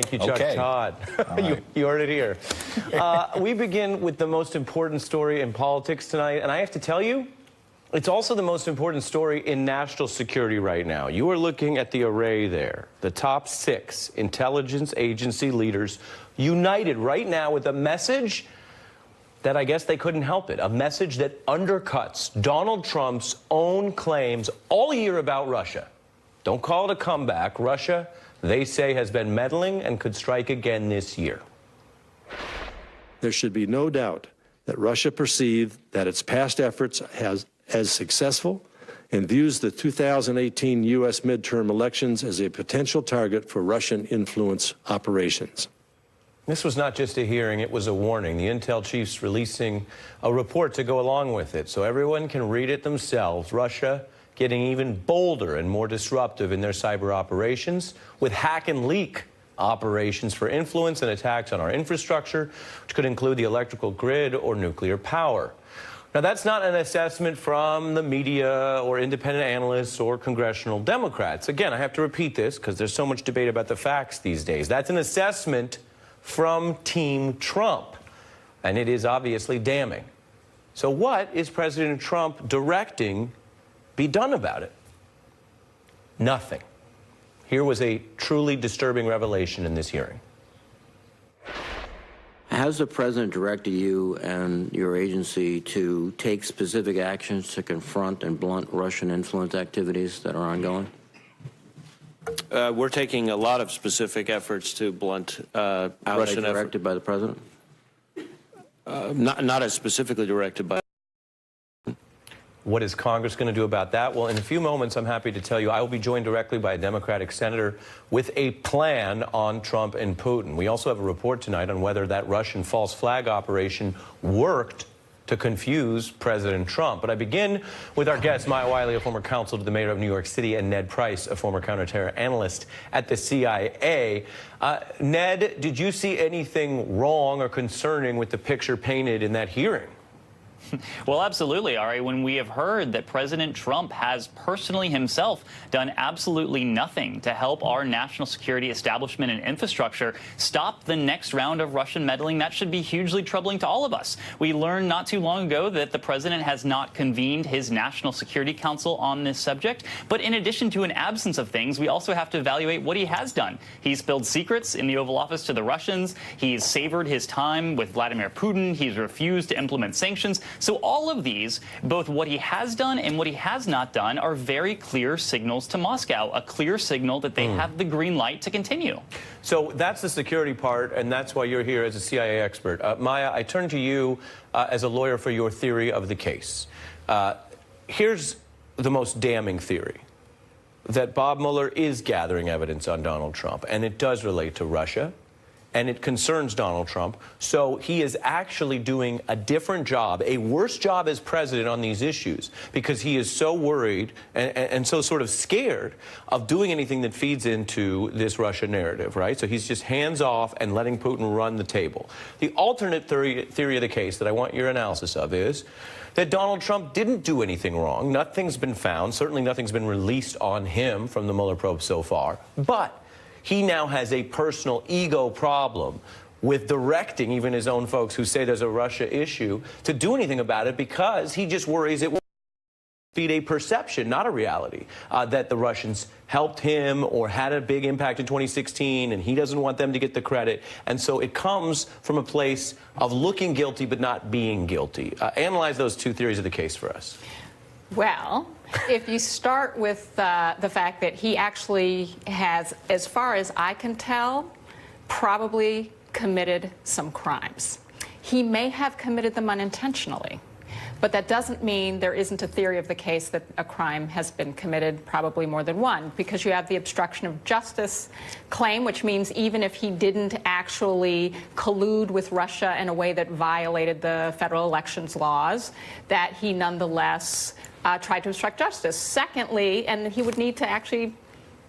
Thank you, Chuck Okay. Todd. Right. You heard it here. We begin with the most important story in politics tonight, and I have to tell you, it's also the most important story in national security right now. You are looking at the array there, the top 6 intelligence agency leaders united right now with a message that I guess they couldn't help it, a message that undercuts Donald Trump's own claims all year about Russia. Don't call it a comeback. Russia, they say, has been meddling and could strike again this year. There should be no doubt that Russia perceived that its past efforts as successful and views the 2018 U.S. midterm elections as a potential target for Russian influence operations. This was not just a hearing, it was a warning. The intel chief's releasing a report to go along with it so everyone can read it themselves. Russia getting even bolder and more disruptive in their cyber operations with hack and leak operations for influence and attacks on our infrastructure, which could include the electrical grid or nuclear power. Now, that's not an assessment from the media or independent analysts or congressional Democrats. Again, I have to repeat this because there's so much debate about the facts these days. That's an assessment from Team Trump, and it is obviously damning. So what is President Trump directing be done about it? Nothing. Here was a truly disturbing revelation in this hearing. Has the president directed you and your agency to take specific actions to confront and blunt Russian influence activities that are ongoing? We're taking a lot of specific efforts to blunt Russian efforts. Directed by the president? Not as specifically directed by. What is Congress going to do about that? Well, in a few moments, I'm happy to tell you I will be joined directly by a Democratic senator with a plan on Trump and Putin. We also have a report tonight on whether that Russian false flag operation worked to confuse President Trump. But I begin with our guest, Maya Wiley, a former counsel to the mayor of New York City, and Ned Price, a former counterterror analyst at the CIA. Ned, did you see anything wrong or concerning with the picture painted in that hearing? Well, absolutely, Ari. When we have heard that President Trump has personally himself done absolutely nothing to help our national security establishment and infrastructure stop the next round of Russian meddling, that should be hugely troubling to all of us. We learned not too long ago that the president has not convened his National Security Council on this subject. But in addition to an absence of things, we also have to evaluate what he has done. He's spilled secrets in the Oval Office to the Russians. He's savored his time with Vladimir Putin. He's refused to implement sanctions. So all of these, both what he has done and what he has not done, are very clear signals to Moscow, a clear signal that they have the green light to continue. So that's the security part, and that's why you're here as a CIA expert. Maya, I turn to you as a lawyer for your theory of the case. Here's the most damning theory, that Bob Mueller is gathering evidence on Donald Trump, and it does relate to Russia, and it concerns Donald Trump. So he is actually doing a different job, a worse job as president on these issues, because he is so worried and so sort of scared of doing anything that feeds into this Russia narrative, right? So he's just hands off and letting Putin run the table. The alternate theory of the case that I want your analysis of is that Donald Trump didn't do anything wrong. Nothing's been found. Certainly nothing's been released on him from the Mueller probe so far. But he now has a personal ego problem with directing even his own folks who say there's a Russia issue to do anything about it, because he just worries it will feed a perception, not a reality, that the Russians helped him or had a big impact in 2016, and he doesn't want them to get the credit. And so it comes from a place of looking guilty but not being guilty. Analyze those two theories of the case for us. Well, if you start with the fact that he actually has, as far as I can tell, probably committed some crimes. He may have committed them unintentionally, but that doesn't mean there isn't a theory of the case that a crime has been committed, probably more than one, because you have the obstruction of justice claim, which means even if he didn't actually collude with Russia in a way that violated the federal elections laws, that he nonetheless tried to obstruct justice. Secondly, and he would need to actually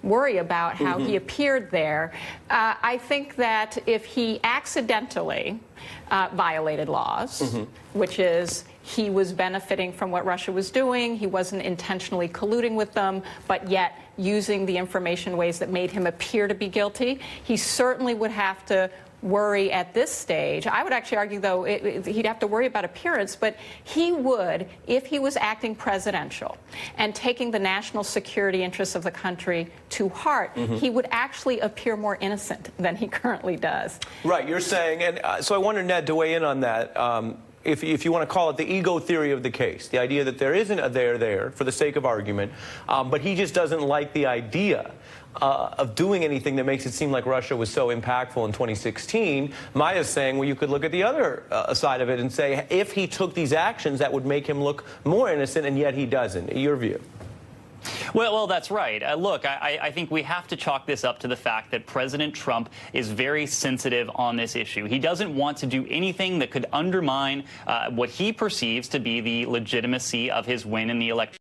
worry about how he appeared there. I think that if he accidentally violated laws, which is he was benefiting from what Russia was doing. He wasn't intentionally colluding with them, but yet using the information in ways that made him appear to be guilty. He certainly would have to worry at this stage. I would actually argue, though, he'd have to worry about appearance, but he would, if he was acting presidential and taking the national security interests of the country to heart, he would actually appear more innocent than he currently does. Right, you're saying, and so I wonder, Ned, to weigh in on that. If you want to call it the ego theory of the case, the idea that there isn't a there for the sake of argument, but he just doesn't like the idea of doing anything that makes it seem like Russia was so impactful in 2016. Maya's saying, well, you could look at the other side of it and say, if he took these actions, that would make him look more innocent, and yet he doesn't. Your view? Well, that's right. Look, I think we have to chalk this up to the fact that President Trump is very sensitive on this issue. He doesn't want to do anything that could undermine what he perceives to be the legitimacy of his win in the election.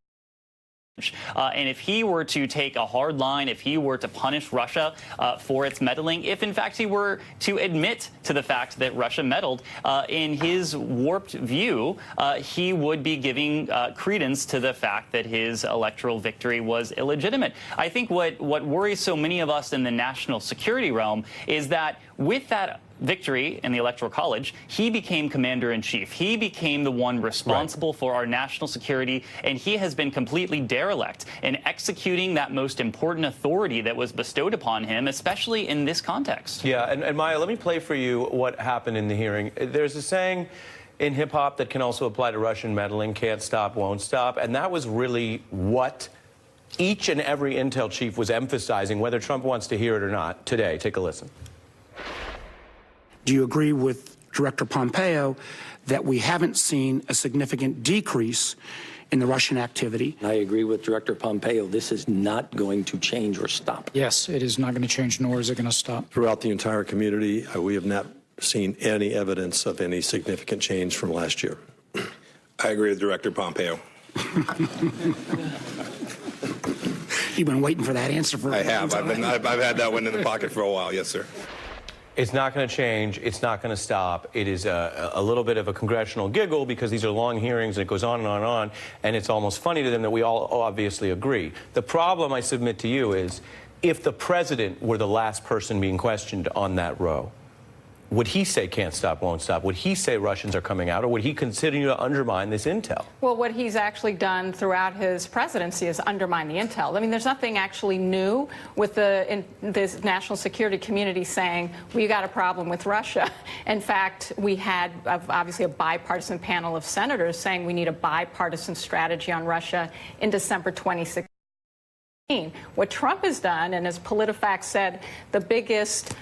And if he were to take a hard line, if he were to punish Russia for its meddling, if in fact he were to admit to the fact that Russia meddled, in his warped view, he would be giving credence to the fact that his electoral victory was illegitimate. I think what worries so many of us in the national security realm is that with that victory in the Electoral College, he became commander-in-chief. He became the one responsible for our national security, and he has been completely derelict in executing that most important authority that was bestowed upon him, especially in this context. Yeah, and Maya, let me play for you what happened in the hearing. There's a saying in hip-hop that can also apply to Russian meddling, can't stop, won't stop, and that was really what each and every intel chief was emphasizing, whether Trump wants to hear it or not. Today, take a listen. Do you agree with Director Pompeo that we haven't seen a significant decrease in the Russian activity? I agree with Director Pompeo. This is not going to change or stop. Yes, it is not going to change, nor is it going to stop. Throughout the entire community, we have not seen any evidence of any significant change from last year. I agree with Director Pompeo. You've been waiting for that answer for I have. I've had that one in the pocket for a while. Yes, sir. It's not going to change. It's not going to stop. It is a little bit of a congressional giggle because these are long hearings and it goes on and on and on, and it's almost funny to them that we all obviously agree. The problem, I submit to you, is if the president were the last person being questioned on that row, would he say can't stop, won't stop? Would he say Russians are coming out, or would he continue to undermine this intel? Well, what he's actually done throughout his presidency is undermine the intel. I mean, there's nothing actually new with this national security community saying, we got a problem with Russia. In fact, we had obviously a bipartisan panel of senators saying we need a bipartisan strategy on Russia in December 2016. What Trump has done, and as PolitiFact said, the biggest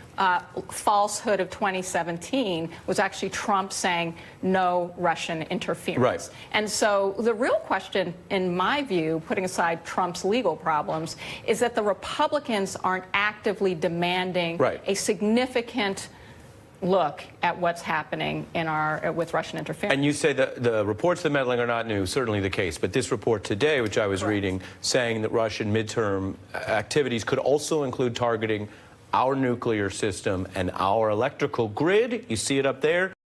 falsehood of 2017 was actually Trump saying no Russian interference. Right. And so the real question, in my view, putting aside Trump's legal problems, is that the Republicans aren't actively demanding a significant look at what's happening in with Russian interference. And you say that the reports of meddling are not new, certainly the case, but this report today, which I was reading, saying that Russian midterm activities could also include targeting our nuclear system and our electrical grid. You see it up there.